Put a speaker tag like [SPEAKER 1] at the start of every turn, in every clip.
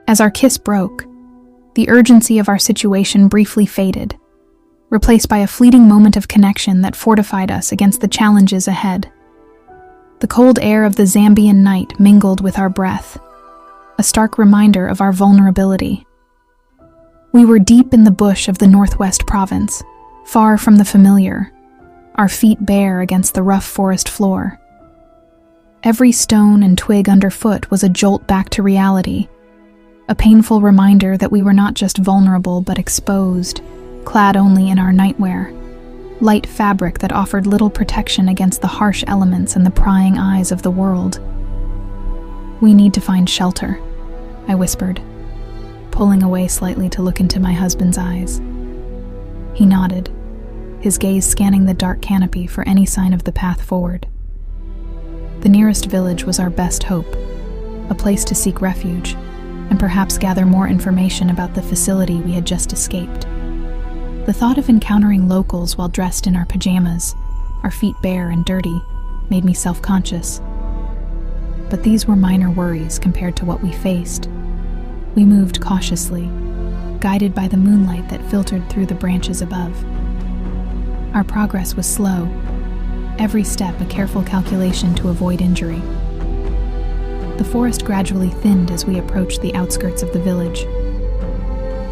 [SPEAKER 1] As our kiss broke, the urgency of our situation briefly faded, replaced by a fleeting moment of connection that fortified us against the challenges ahead. The cold air of the Zambian night mingled with our breath, a stark reminder of our vulnerability. We were deep in the bush of the Northwest Province, far from the familiar, our feet bare against the rough forest floor. Every stone and twig underfoot was a jolt back to reality, a painful reminder that we were not just vulnerable but exposed, clad only in our nightwear, light fabric that offered little protection against the harsh elements and the prying eyes of the world. "We need to find shelter," I whispered, pulling away slightly to look into my husband's eyes. He nodded, his gaze scanning the dark canopy for any sign of the path forward. The nearest village was our best hope, a place to seek refuge, and perhaps gather more information about the facility we had just escaped. The thought of encountering locals while dressed in our pajamas, our feet bare and dirty, made me self-conscious. But these were minor worries compared to what we faced. We moved cautiously, guided by the moonlight that filtered through the branches above. Our progress was slow, every step a careful calculation to avoid injury. The forest gradually thinned as we approached the outskirts of the village.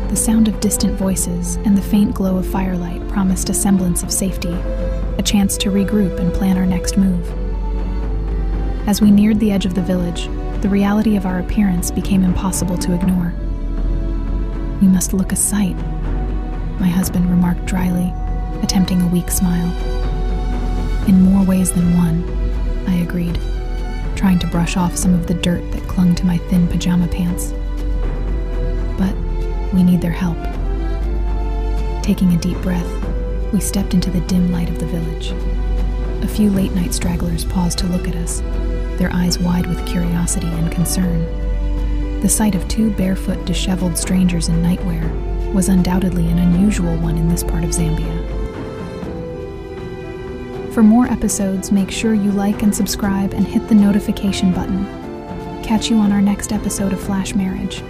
[SPEAKER 1] The sound of distant voices and the faint glow of firelight promised a semblance of safety, a chance to regroup and plan our next move. As we neared the edge of the village, the reality of our appearance became impossible to ignore. "We must look a sight," my husband remarked dryly, attempting a weak smile. "In more ways than one," I agreed, trying to brush off some of the dirt that clung to my thin pajama pants. "But we need their help." Taking a deep breath, we stepped into the dim light of the village. A few late-night stragglers paused to look at us, their eyes wide with curiosity and concern. The sight of two barefoot, disheveled strangers in nightwear was undoubtedly an unusual one in this part of Zambia. For more episodes, make sure you like and subscribe and hit the notification button. Catch you on our next episode of Flash Marriage.